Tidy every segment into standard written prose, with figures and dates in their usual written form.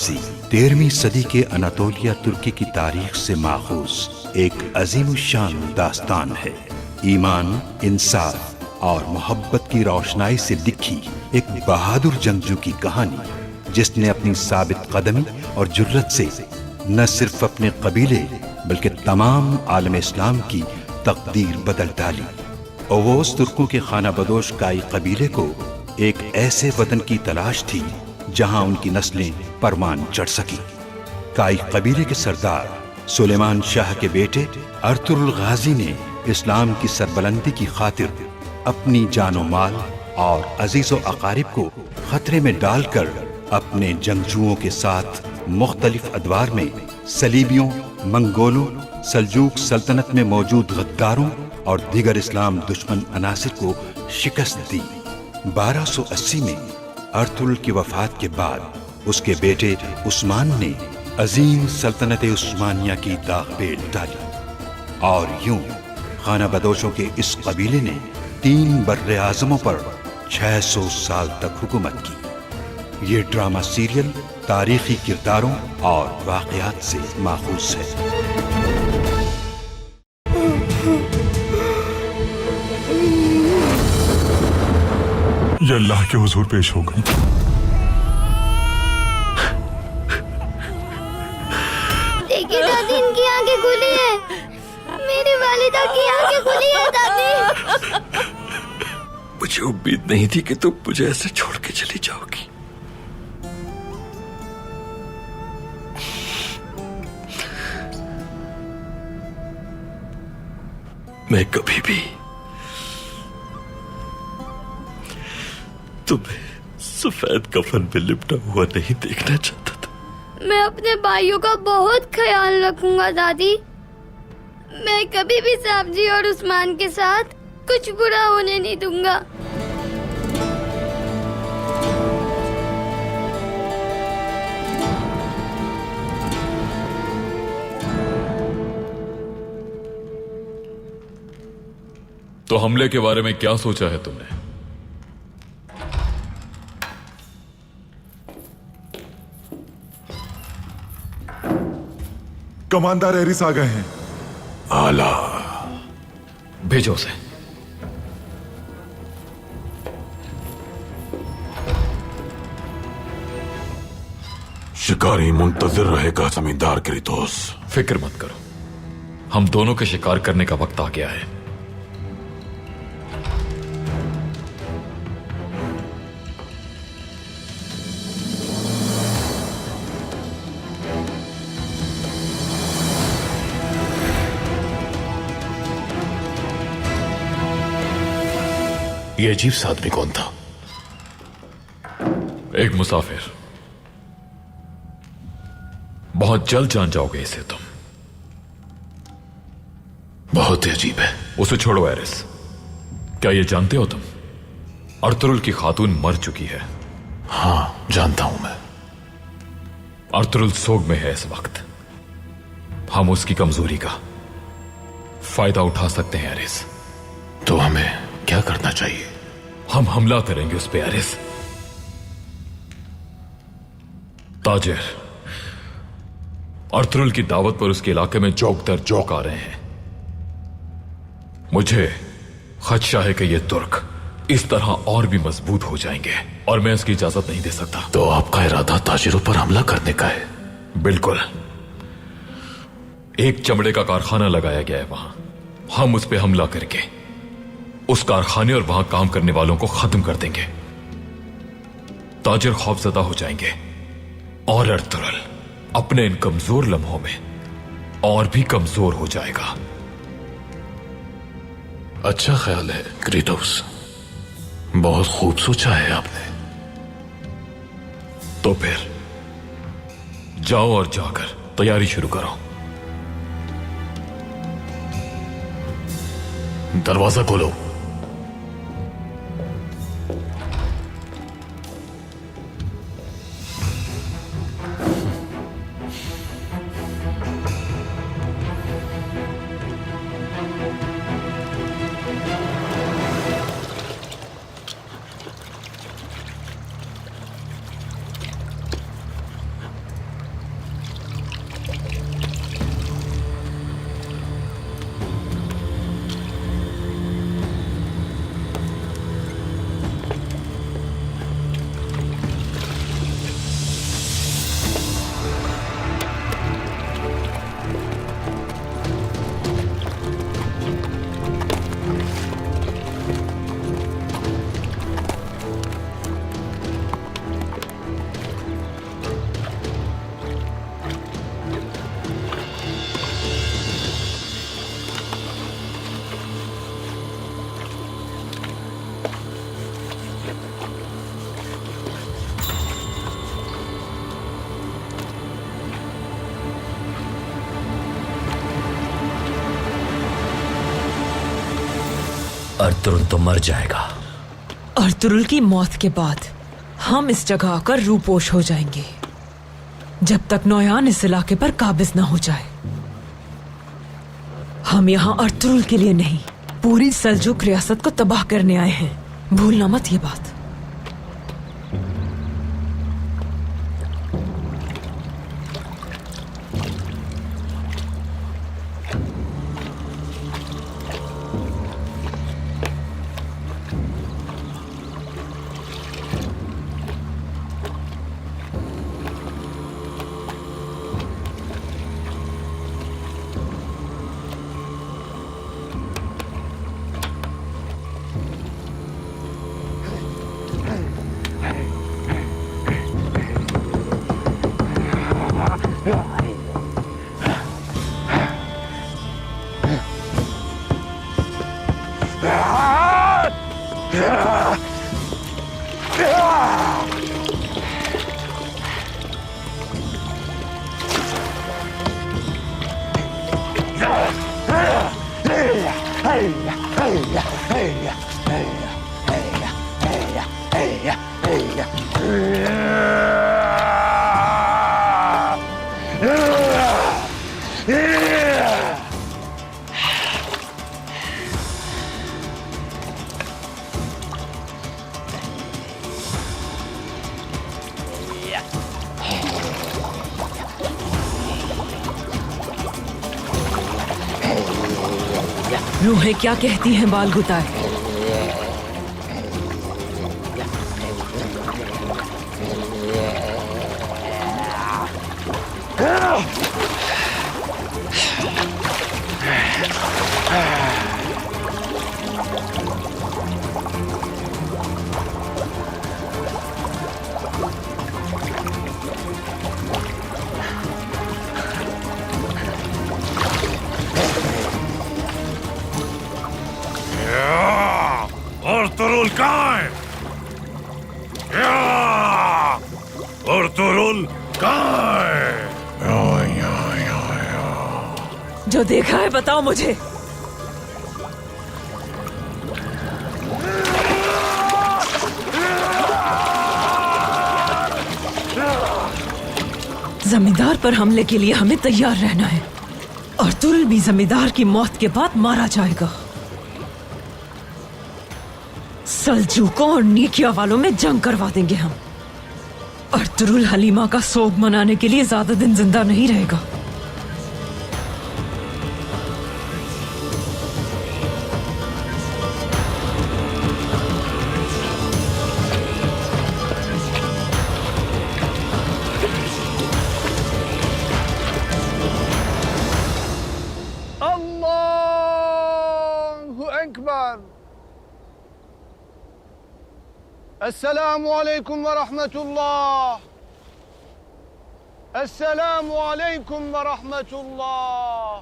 गाजी 13वीं सदी के अनातोलिया तुर्की की तारीख से माखूज एक अजीमुशान दास्तान है। ईमान, इंसाफ और मोहब्बत की रोशनाई से लिखी एक बहादुर जंगजू की कहानी, जिसने अपनी साबित कदमी और जुर्रत से न सिर्फ अपने कबीले बल्कि तमाम आलम इस्लाम की तकदीर बदल डाली। ओवोस तुर्कों के खाना बदोश काई कबीले को एक ऐसे वतन की तलाश थी जहां उनकी नस्लें परवान चढ़ सकी। काई कबीले के सरदार सुलेमान शाह के बेटे अर्तुरुल गाजी ने इस्लाम की सरबलंदी की खातिर अपनी जानो माल और अजीजो अकारिब को खतरे में डालकर अपने जंगजुओं के साथ मुख्तलिफ अदवार में सलीबियों, मंगोलों, सल्जूक सल्तनत में मौजूद गद्दारों और दीगर इस्लाम दुश्मन अनासिर को शिकस्त दी। 1280 में अर्तुरुल की वफात के बाद उसके बेटे उस्मान ने अजीम सल्तनत उस्मानिया की दाग पे डाली और यूं खाना बदोशों के इस कबीले ने 3 बर्रे आज़मों पर 600 साल तक हुकूमत की। ये ड्रामा सीरियल तारीखी किरदारों और वाक़यात से माखूज है। ये अल्लाह के हुजूर पेश हो गई। देखिए दादी, इनकी आंखें खुली है। मेरी वालिदा की आंखें खुली है दादी। मुझे उम्मीद नहीं थी कि तुम मुझे ऐसे छोड़ के चली जाओगी। मैं कभी भी तुम्हें सफेद कफन में लिपटा हुआ नहीं देखना चाहता था। मैं अपने भाइयों का बहुत ख्याल रखूंगा दादी। मैं कभी भी साहब जी और उस्मान के साथ कुछ बुरा होने नहीं दूंगा। तो हमले के बारे में क्या सोचा है तुमने? कमांडर एरिस आ गए हैं। आला, भेजो उसे। शिकारी मुंतजिर रहेगा जमींदार क्रीतोस। फिक्र मत करो, हम दोनों के शिकार करने का वक्त आ गया है। ये अजीब सा आदमी कौन था? एक मुसाफिर। बहुत जल्द जान जाओगे इसे तुम। बहुत ही अजीब है। उसे छोड़ो एरिस। क्या ये जानते हो तुम, अर्तुरुल की खातून मर चुकी है। हाँ, जानता हूं मैं। अर्तुरुल सोग में है इस वक्त। हम उसकी कमजोरी का फायदा उठा सकते हैं एरिस। तो हमें क्या करना चाहिए? हम हमला करेंगे उस पे एरिस। ताजिर अर्तुरुल की दावत पर उसके इलाके में चौक दर चौक आ रहे हैं। मुझे खदशा है कि ये तुर्क इस तरह और भी मजबूत हो जाएंगे और मैं इसकी इजाजत नहीं दे सकता। तो आपका इरादा ताजिरों पर हमला करने का है? बिल्कुल। एक चमड़े का कारखाना लगाया गया है वहां। हम उस पर हमला करके उस कारखाने और वहां काम करने वालों को खत्म कर देंगे। ताजिर खौफजदा हो जाएंगे और अर्तुरुल अपने इन कमजोर लम्हों में और भी कमजोर हो जाएगा। अच्छा ख्याल है क्रीटोस, बहुत खूब सोचा है आपने। तो फिर जाओ और जाकर तैयारी शुरू करो। दरवाजा खोलो। अर्तुरुल तो मर जाएगा। अर्तुरुल की मौत के बाद हम इस जगह आकर रूपोश हो जाएंगे, जब तक नौयान इस इलाके पर काबिज न हो जाए। हम यहाँ अर्तुरुल के लिए नहीं, पूरी सल्जुक रियासत को तबाह करने आए हैं। भूलना मत ये बात। रूहें क्या कहती हैं बाल गुताए? अर्तुरुल कहाँ है? अर्तुरुल कहाँ है? जो देखा है बताओ मुझे। जमींदार पर हमले के लिए हमें तैयार रहना है। अर्तुरुल भी जमींदार की मौत के बाद मारा जाएगा। सल्जूकों और नीकिया वालों में जंग करवा देंगे हम। अर्तुरुल हलीमा का सोग मनाने के लिए ज्यादा दिन जिंदा नहीं रहेगा। अल्लाहु अकबर। अस्सलामु अलैकुम व रहमतुल्लाह। अस्सलामु अलैकुम व रहमतुल्लाह।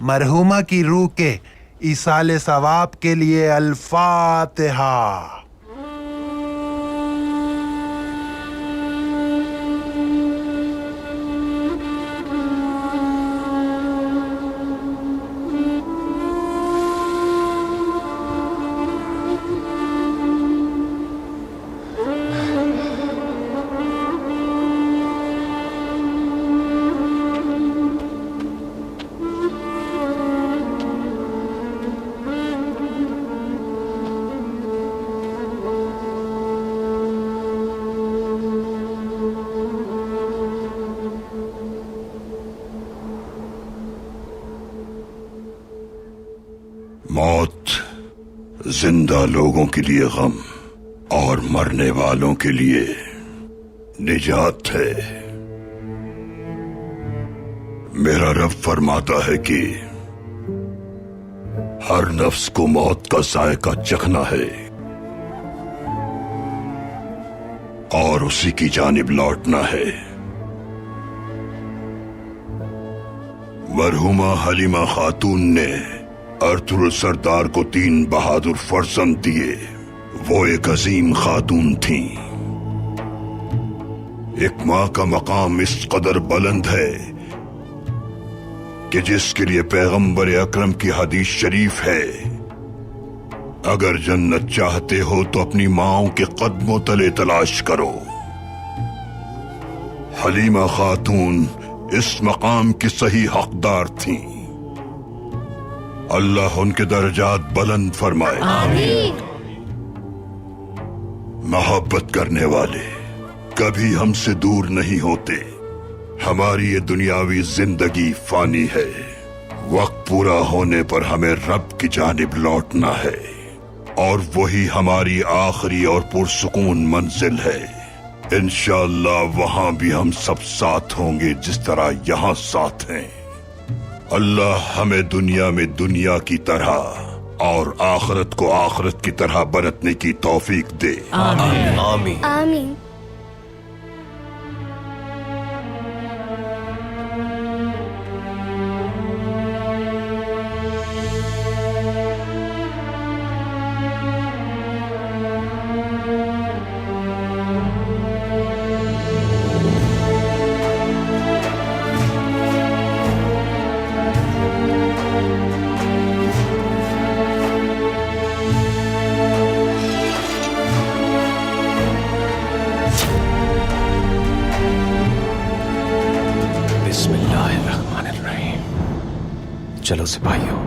मरहुमा की रूह के ईसाले सवाब के लिए अल-फातिहा। मौत जिंदा लोगों के लिए गम और मरने वालों के लिए निजात है। मेरा रब फरमाता है कि हर नफ्स को मौत का जायका चखना है और उसी की जानिब लौटना है। मरहुमा हलीमा खातून ने अर्तुरुल सरदार को 3 बहादुर फर्जंद दिए। वो एक अजीम खातून थी। एक माँ का मकाम इस कदर बुलंद है कि जिसके लिए पैगंबर अकरम की हदीस शरीफ है, अगर जन्नत चाहते हो तो अपनी माओं के कदमों तले तलाश करो। हलीमा खातून इस मकाम की सही हकदार थीं। अल्लाह उनके दर्जात बुलंद फरमाए। आमीन। मोहब्बत करने वाले कभी हमसे दूर नहीं होते। हमारी ये दुनियावी जिंदगी फानी है। वक्त पूरा होने पर हमें रब की जानिब लौटना है और वही हमारी आखिरी और पुरसुकून मंजिल है। इंशाअल्लाह वहां भी हम सब साथ होंगे जिस तरह यहाँ साथ हैं। अल्लाह हमें दुनिया में दुनिया की तरह और आखिरत को आखिरत की तरह बरतने की तौफीक दे। आमीन। आमीन। आमीन। बिस्मिल्लाहिर्रहमानिर्रहीम। चलो सिपाहियों।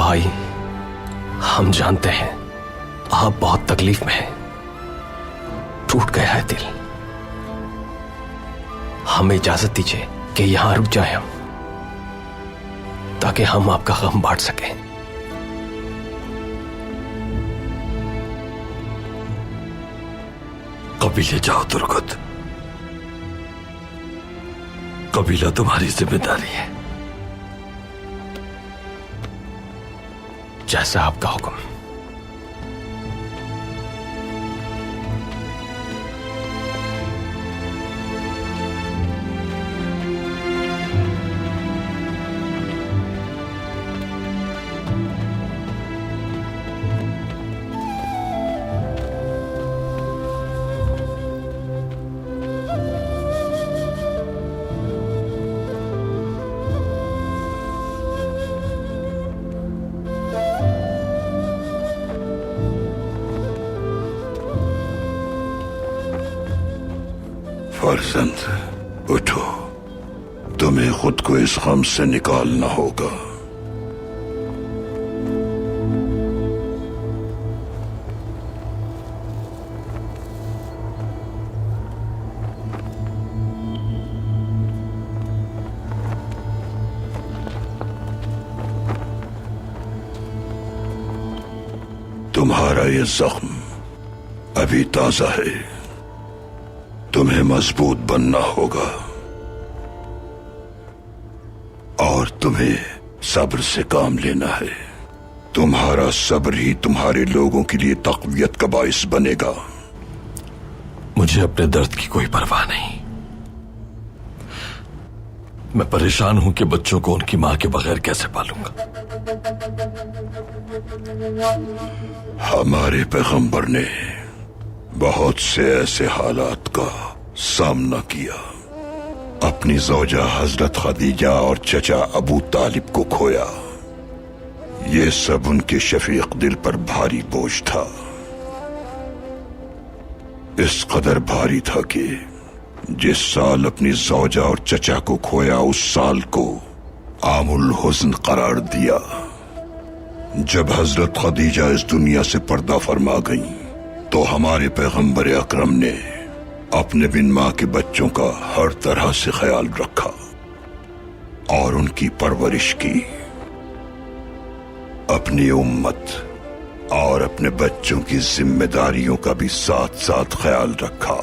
भाई, हम जानते हैं आप बहुत तकलीफ में हैं। टूट गया है दिल। हमें इजाजत दीजिए कि यहां रुक जाए हम, ताकि हम आपका गम बांट सकें। कबीले जाओ तुर्गत, कबीला तुम्हारी जिम्मेदारी है। जैसा आपका हुक्म। फर्जंद उठो, तुम्हें खुद को इस गम से निकालना होगा। तुम्हारा ये जख्म अभी ताजा है, तुम्हें मजबूत बनना होगा और तुम्हें सब्र से काम लेना है। तुम्हारा सब्र ही तुम्हारे लोगों के लिए तक़वियत का बाइस बनेगा। मुझे अपने दर्द की कोई परवाह नहीं। मैं परेशान हूं कि बच्चों को उनकी मां के बगैर कैसे पालूंगा। हमारे पैगंबर ने बहुत से ऐसे हालात का सामना किया। अपनी ज़ौजा हजरत खदीजा और चचा अबू तालिब को खोया। ये सब उनके शफीक दिल पर भारी बोझ था। इस कदर भारी था कि जिस साल अपनी ज़ौजा और चचा को खोया, उस साल को आमुल हुज़्न करार दिया। जब हजरत खदीजा इस दुनिया से पर्दा फरमा गईं, तो हमारे पैगंबर अकरम ने अपने बिन मां के बच्चों का हर तरह से ख्याल रखा और उनकी परवरिश की। अपनी उम्मत और अपने बच्चों की जिम्मेदारियों का भी साथ साथ ख्याल रखा।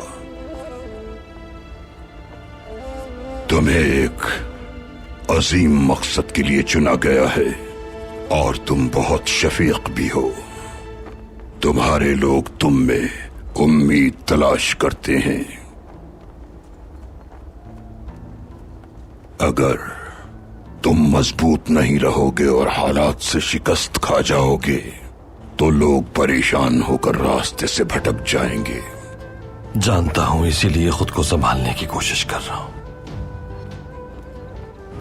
तुम्हें एक अजीम मकसद के लिए चुना गया है और तुम बहुत शफीक भी हो। तुम्हारे लोग तुम में उम्मीद तलाश करते हैं। अगर तुम मजबूत नहीं रहोगे और हालात से शिकस्त खा जाओगे, तो लोग परेशान होकर रास्ते से भटक जाएंगे। जानता हूं, इसीलिए खुद को संभालने की कोशिश कर रहा हूं।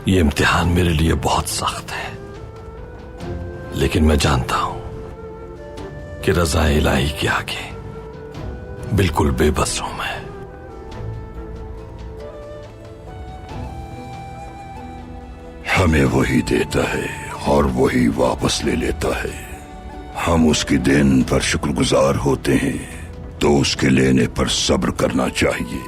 ये इम्तिहान मेरे लिए बहुत सख्त है, लेकिन मैं जानता हूं कि रज़ा इलाही के आगे बिल्कुल बेबस हूं मैं। हमें वही देता है और वही वापस ले लेता है। हम उसकी देन पर शुक्रगुजार होते हैं, तो उसके लेने पर सब्र करना चाहिए।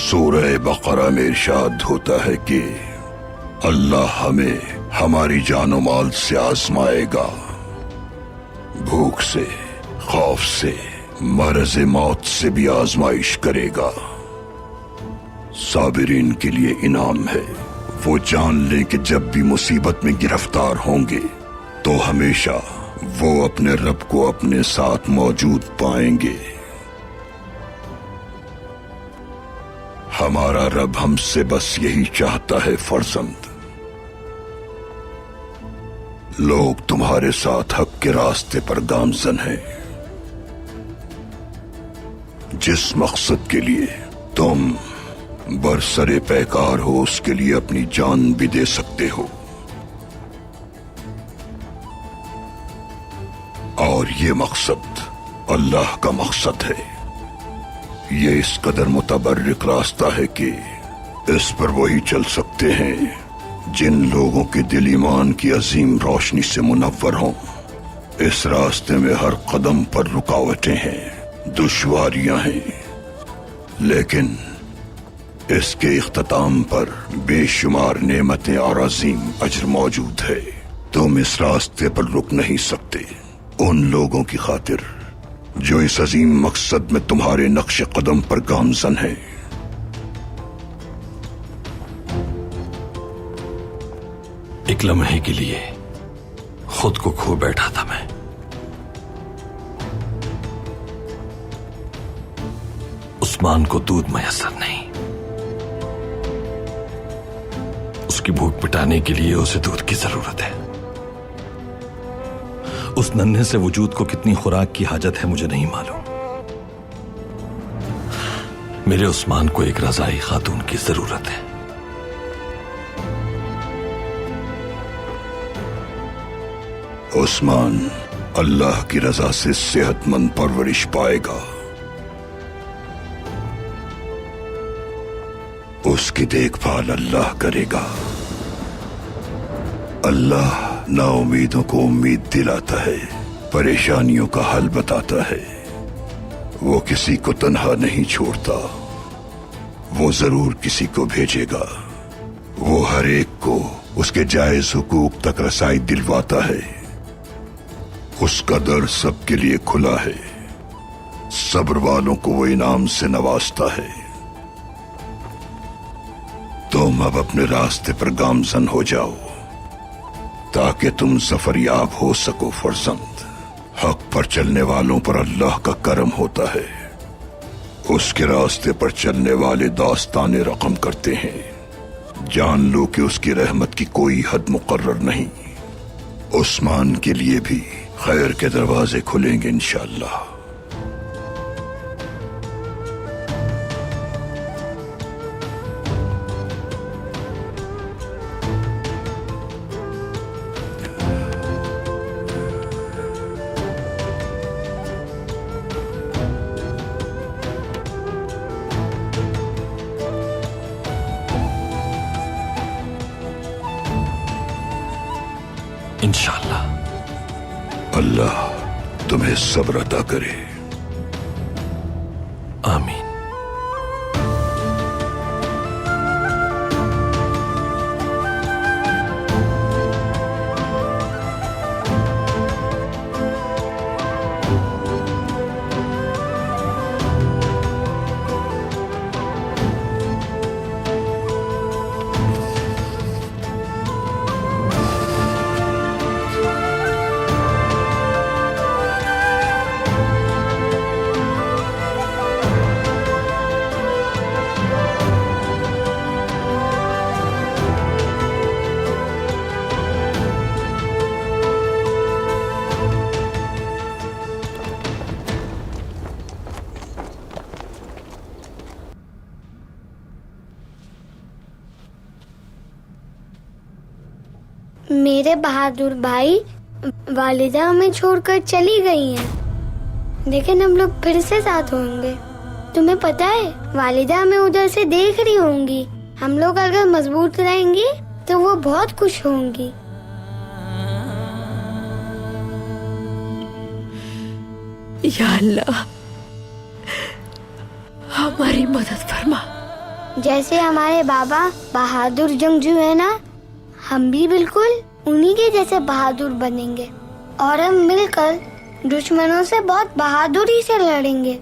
सूरह बकरा में इरशाद होता है कि अल्लाह हमें हमारी जानो माल से आजमाएगा, भूख से, खौफ से, मरज़ मौत से भी आजमाइश करेगा। साबिरीन के लिए इनाम है। वो जान ले कि जब भी मुसीबत में गिरफ्तार होंगे, तो हमेशा वो अपने रब को अपने साथ मौजूद पाएंगे। हमारा रब हमसे बस यही चाहता है फर्जंद। लोग तुम्हारे साथ हक के रास्ते पर गामजन हैं। जिस मकसद के लिए तुम बरसरे पैकार हो, उसके लिए अपनी जान भी दे सकते हो। और ये मकसद अल्लाह का मकसद है। ये इस कदर मुतबर्रिक रास्ता है कि इस पर वही चल सकते हैं जिन लोगों के दिल ईमान की अजीम रोशनी से मुनव्वर हों, इस रास्ते में हर कदम पर रुकावटें हैं, दुश्वारियां हैं, लेकिन इसके इख्तिताम पर बेशुमार नेमतें और अजीम अजर मौजूद है। तुम इस रास्ते पर रुक नहीं सकते उन लोगों की खातिर जो इस अजीम मकसद में तुम्हारे नक्श कदम पर गामजन है। एक लम्हे के लिए खुद को खो बैठा था मैं। उस्मान को दूध मयसर नहीं, उसकी भूख मिटाने के लिए उसे दूध की जरूरत है। उस नन्हे से वजूद को कितनी खुराक की हाजत है मुझे नहीं मालूम। मेरे उस्मान को एक रज़ाई खातून की जरूरत है। उस्मान अल्लाह की रजा से सेहतमंद परवरिश पाएगा। उसकी देखभाल अल्लाह करेगा। अल्लाह नाउमीदों को उम्मीद दिलाता है, परेशानियों का हल बताता है। वो किसी को तन्हा नहीं छोड़ता, वो जरूर किसी को भेजेगा। वो हर एक को उसके जायज हुकूक तक रसाई दिलवाता है। उसका दर सबके लिए खुला है। सब्र वालों को वो इनाम से नवाजता है। तुम अब अपने रास्ते पर गामजन हो जाओ ताकि तुम सफरयाब हो सको फर्जंद। हक पर चलने वालों पर अल्लाह का करम होता है। उसके रास्ते पर चलने वाले दास्ताने रकम करते हैं। जान लो कि उसकी रहमत की कोई हद मुकर्रर नहीं। उस्मान के लिए भी खैर के दरवाजे खुलेंगे इंशाअल्लाह। इंशाअल्लाह। अल्लाह तुम्हें सब्र अता करे। आमीन। मेरे बहादुर भाई वालिदा हमें छोड़कर चली गई हैं, लेकिन हम लोग फिर से साथ होंगे। तुम्हें पता है वालिदा हमें उधर से देख रही होंगी। हम लोग अगर मजबूत रहेंगे तो वो बहुत खुश होंगी। या अल्लाह हमारी मदद फरमा। जैसे हमारे बाबा बहादुर जंगजू है ना, हम भी बिल्कुल उन्हीं के जैसे बहादुर बनेंगे और हम मिलकर दुश्मनों से बहुत बहादुरी से लड़ेंगे।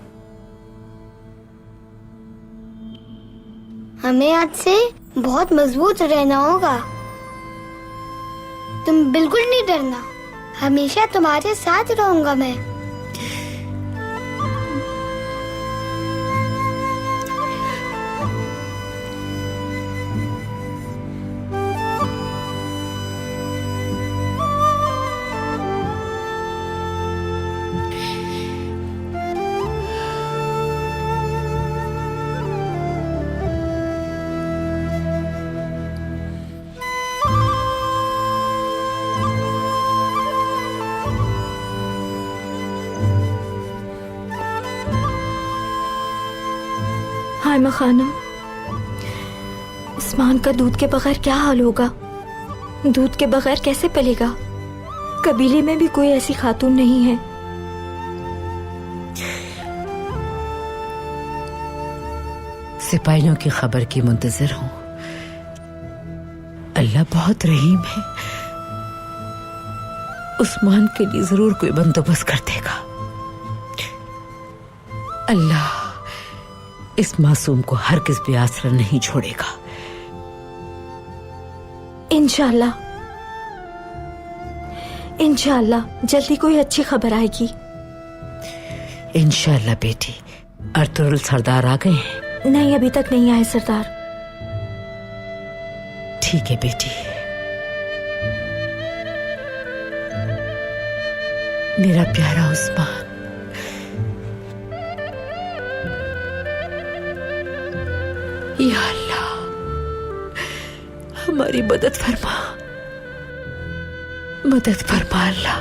हमें आज से बहुत मजबूत रहना होगा। तुम बिल्कुल नहीं डरना, हमेशा तुम्हारे साथ रहूंगा मैं। हाइमा खानम, उस्मान का दूध के बगैर क्या हाल होगा? दूध के बगैर कैसे पलेगा? कबीले में भी कोई ऐसी खातून नहीं है। सिपाहियों की खबर की मुंतजर हूं। अल्लाह बहुत रहीम है, उस्मान के लिए जरूर कोई बंदोबस्त कर देगा। अल्लाह इस मासूम को हरगिज़ भी आसरा नहीं छोड़ेगा। इंशाअल्लाह इंशाअल्लाह जल्दी कोई अच्छी खबर आएगी। इंशाअल्लाह बेटी। अर्तुगरुल सरदार आ गए हैं? नहीं, अभी तक नहीं आए सरदार। ठीक है बेटी। मेरा प्यारा उस्मान, या अल्लाह हमारी मदद फरमा, मदद फरमा अल्लाह।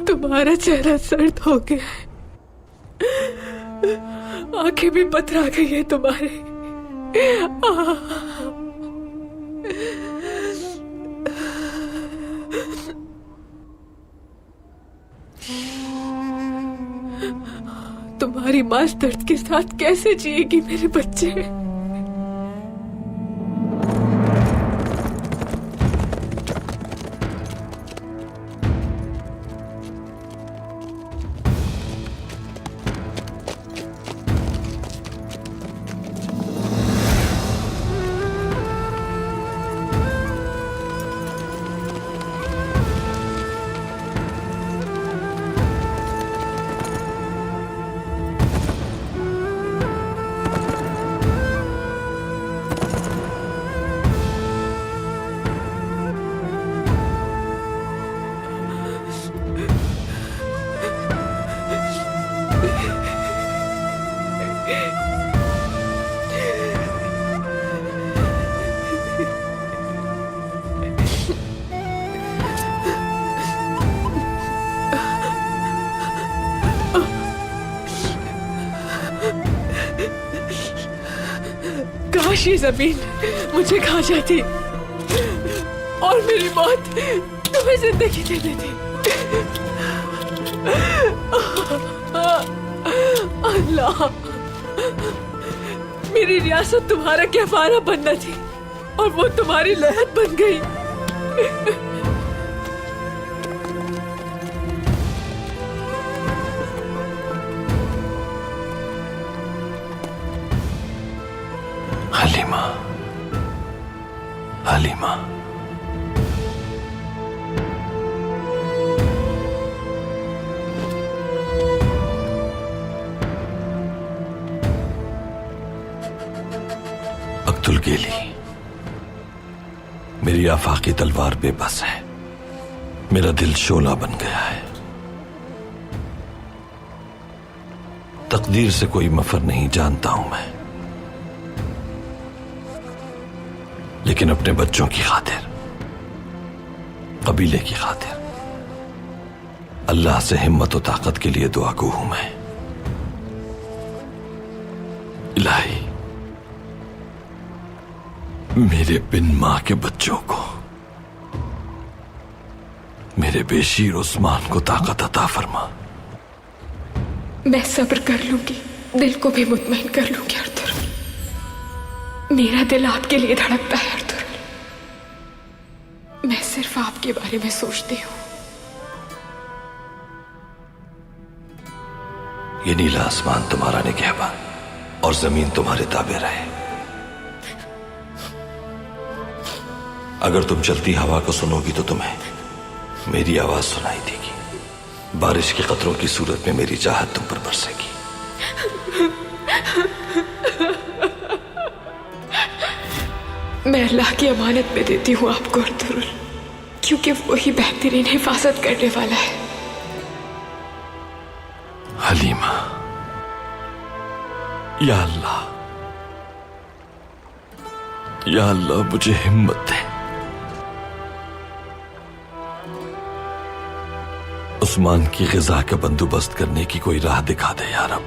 तुम्हारा चेहरा सर्द हो गया है, आंखें भी पथरा गई है तुम्हारे। तुम्हारी मां इस दर्द के साथ कैसे जिएगी मेरे बच्चे? काश ये जमीन मुझे खा जाती और मेरी मौत तुम्हें जिंदगी दे देती। अल्लाह, मेरी रियासत तुम्हारा कहवारा बनना थी और वो तुम्हारी लहर बन गई। हलीमा, हलीमा, अब्दुल गेली, मेरी आफाकी तलवार बेबस है, मेरा दिल शोला बन गया है। तकदीर से कोई मफर नहीं जानता हूं मैं, लेकिन अपने बच्चों की खातिर, कबीले की खातिर अल्लाह से हिम्मत और ताकत के लिए दुआ गो हूं मैं। इलाही, मेरे बिन मां के बच्चों को, मेरे बेशीर उस्मान को ताकत अता फरमा। मैं सब्र कर लूंगी, दिल को भी मुतमईन कर लूंगी अर्तुगरुल। मेरा दिल आपके लिए धड़कता है अर्तुगरुल। मैं सिर्फ आपके बारे में सोचती हूँ। ये नीला आसमान तुम्हारा निगहबान और जमीन तुम्हारे ताबे रहे। अगर तुम चलती हवा को सुनोगी तो तुम्हें मेरी आवाज सुनाई देगी। बारिश के कतरों की सूरत में मेरी चाहत तुम पर बरसेगी। मैं अल्लाह की अमानत में देती हूँ आपको अर्तुगरुल, क्योंकि वही बेहतरीन हिफाजत करने वाला है। हलीमा, या अल्लाह, या अल्लाह मुझे हिम्मत दे। उस्मान की ग़िज़ा का बंदोबस्त करने की कोई राह दिखा दे या रब।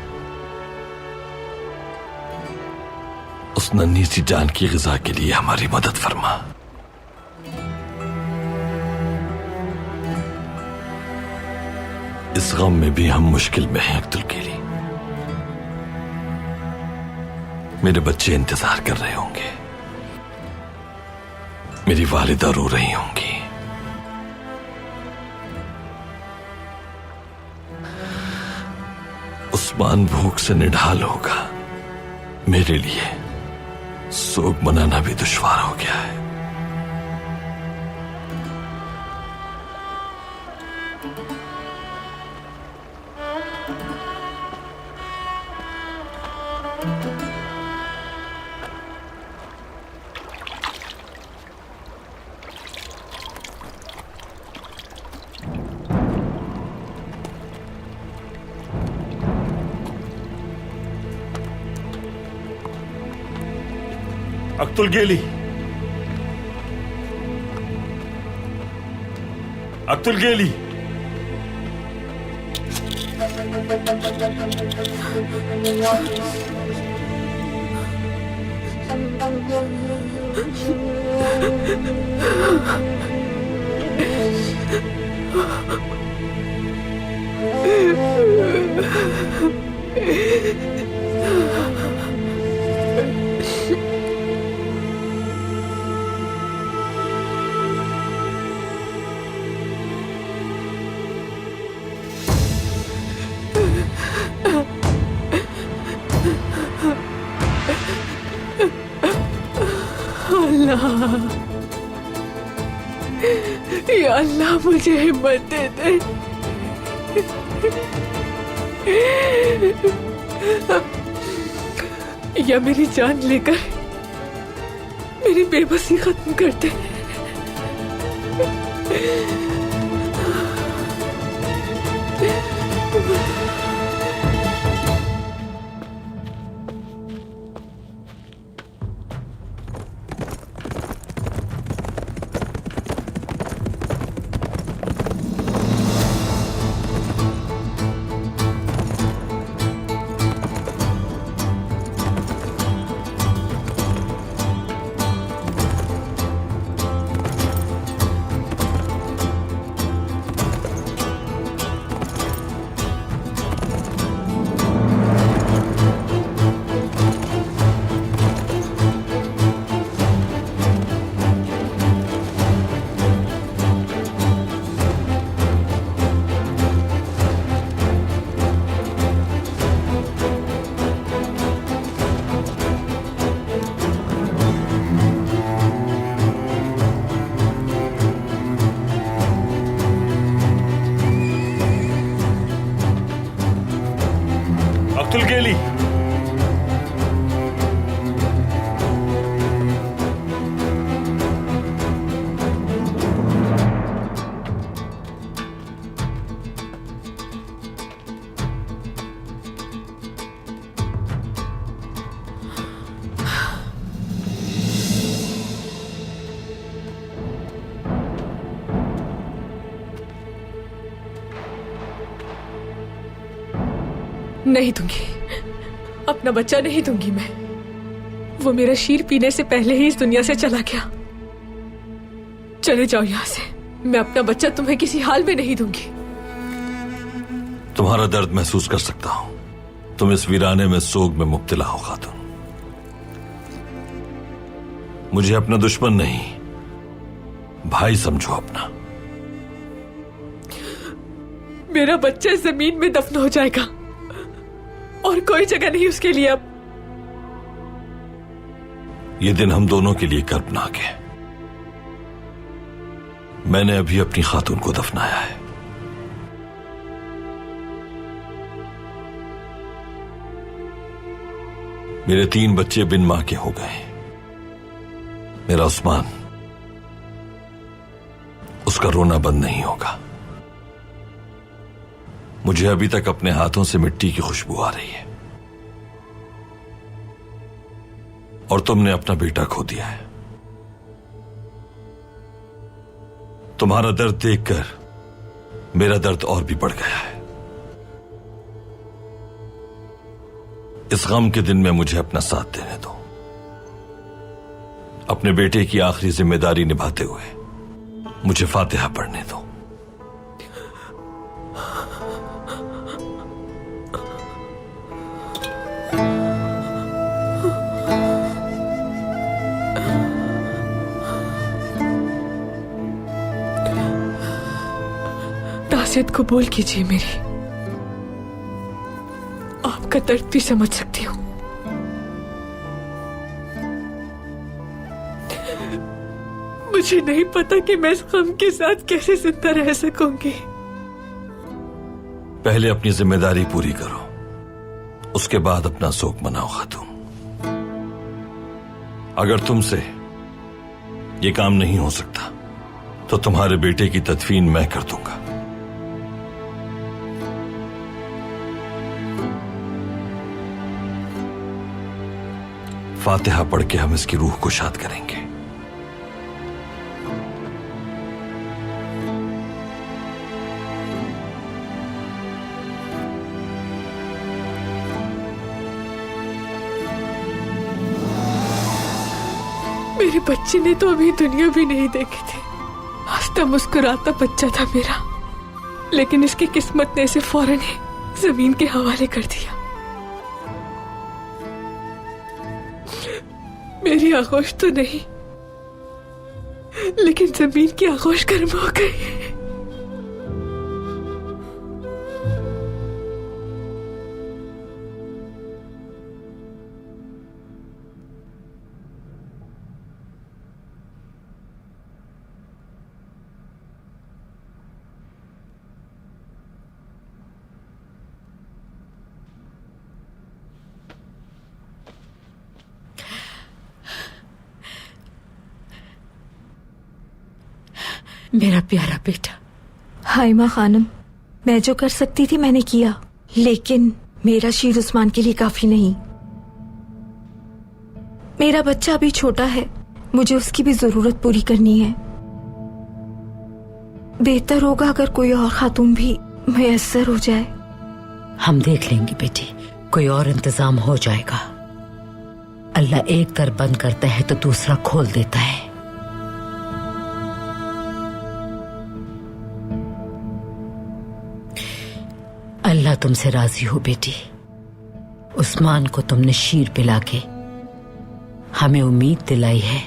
उस नन्ही सी जान की ग़िज़ा के लिए हमारी मदद फरमा। इस गम में भी हम मुश्किल में हैं अब्दुल केली। मेरे बच्चे इंतजार कर रहे होंगे, मेरी वालिदा रो रही होंगी, उस्मान भूख से निढाल होगा। मेरे लिए सोग मनाना भी दुश्वार हो गया है। अब्दुल गेली, अब्दुल गेली, या अल्लाह मुझे हिम्मत दे दे। या मेरी जान लेकर मेरी बेबसी खत्म कर दे। अब्दुल गेली, नहीं दूंगी, अपना बच्चा नहीं दूंगी मैं। वो मेरा शीर पीने से पहले ही इस दुनिया से चला गया। चले जाओ यहां से, मैं अपना बच्चा तुम्हें किसी हाल में नहीं दूंगी। तुम्हारा दर्द महसूस कर सकता हूं। तुम इस वीराने में सोग में मुब्तला हो खातून। मुझे अपना दुश्मन नहीं, भाई समझो अपना। मेरा बच्चा जमीन में दफन हो जाएगा और कोई जगह नहीं उसके लिए अब। ये दिन हम दोनों के लिए कर्बनाक है। मैंने अभी अपनी खातून को दफनाया है। मेरे 3 बच्चे बिन मां के हो गए। मेरा उस्मान, उसका रोना बंद नहीं होगा। मुझे अभी तक अपने हाथों से मिट्टी की खुशबू आ रही है। और तुमने अपना बेटा खो दिया है। तुम्हारा दर्द देखकर मेरा दर्द और भी बढ़ गया है। इस गम के दिन में मुझे अपना साथ देने दो। अपने बेटे की आखिरी जिम्मेदारी निभाते हुए मुझे फातिहा पढ़ने दो। तासियत कबूल कीजिए मेरी। आपका दर्द भी समझ सकती हूँ। मुझे नहीं पता कि मैं इस गम के साथ कैसे जिंदा रह सकूंगी। पहले अपनी जिम्मेदारी पूरी करो, उसके बाद अपना शोक मनाओ खातून। अगर तुमसे ये काम नहीं हो सकता तो तुम्हारे बेटे की तदफीन मैं कर दूंगा। फातिहा पढ़ के हम इसकी रूह को शाद करेंगे। मेरे बच्चे ने तो अभी दुनिया भी नहीं देखी थी। हंसता मुस्कुराता बच्चा था मेरा, लेकिन इसकी किस्मत ने इसे फौरन ही जमीन के हवाले कर दिया। मेरी आगोश तो नहीं, लेकिन जमीन की आगोश गर्म हो गई। मेरा प्यारा बेटा। हाइमा खानम, मैं जो कर सकती थी मैंने किया, लेकिन मेरा शीर उस्मान के लिए काफी नहीं। मेरा बच्चा अभी छोटा है, मुझे उसकी भी जरूरत पूरी करनी है। बेहतर होगा अगर कोई और खातून भी मुयस्सर हो जाए। हम देख लेंगे बेटी, कोई और इंतजाम हो जाएगा। अल्लाह एक दर बंद करता है तो दूसरा खोल देता है। अल्लाह तुमसे राजी हो बेटी। उस्मान को तुमने शीर पिला के हमें उम्मीद दिलाई है।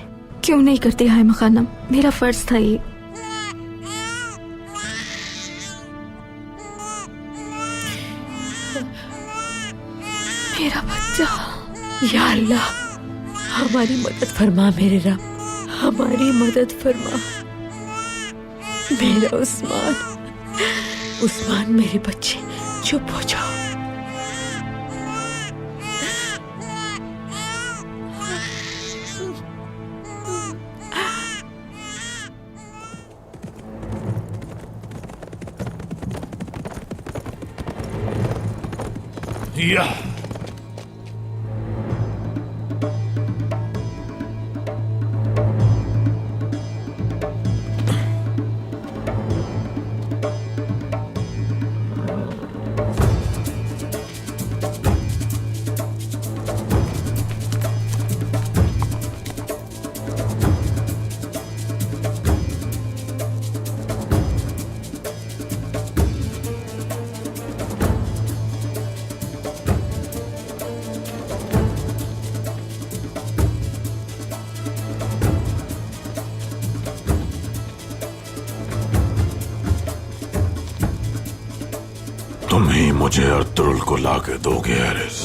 क्यों नहीं करती हाइमा खानम, मेरा फर्ज था ये। मेरा बच्चा। या अल्लाह, हमारी मदद फरमा मेरे रब, हमारी मदद फरमा। मेरा उस्मान, उस्मान मेरे बच्चे, चुप हो जाओ। या तुम ही मुझे अर्तुगरुल को लाके दोगे हैरिस।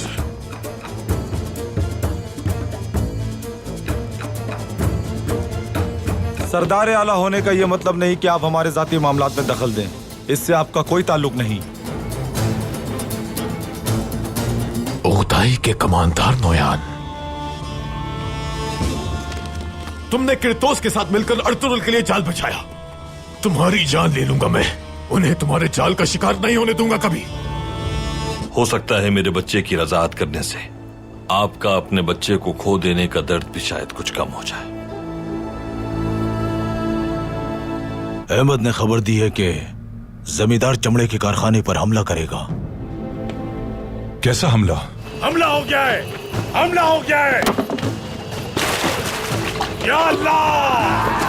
सरदार आला होने का यह मतलब नहीं कि आप हमारे जाती मामलात में दखल दें। इससे आपका कोई ताल्लुक नहीं। उगदाई के कमानदार नोयान, तुमने किरतोस के साथ मिलकर अर्तुगरुल के लिए जाल बचाया। तुम्हारी जान ले लूंगा मैं, उन्हें तुम्हारे जाल का शिकार नहीं होने दूंगा कभी। हो सकता है मेरे बच्चे की रज़ाअत करने से आपका अपने बच्चे को खो देने का दर्द भी शायद कुछ कम हो जाए। अहमद ने खबर दी है कि जमींदार चमड़े के कारखाने पर हमला करेगा। कैसा हमला? हमला हो गया है, हमला हो गया है। या अल्लाह!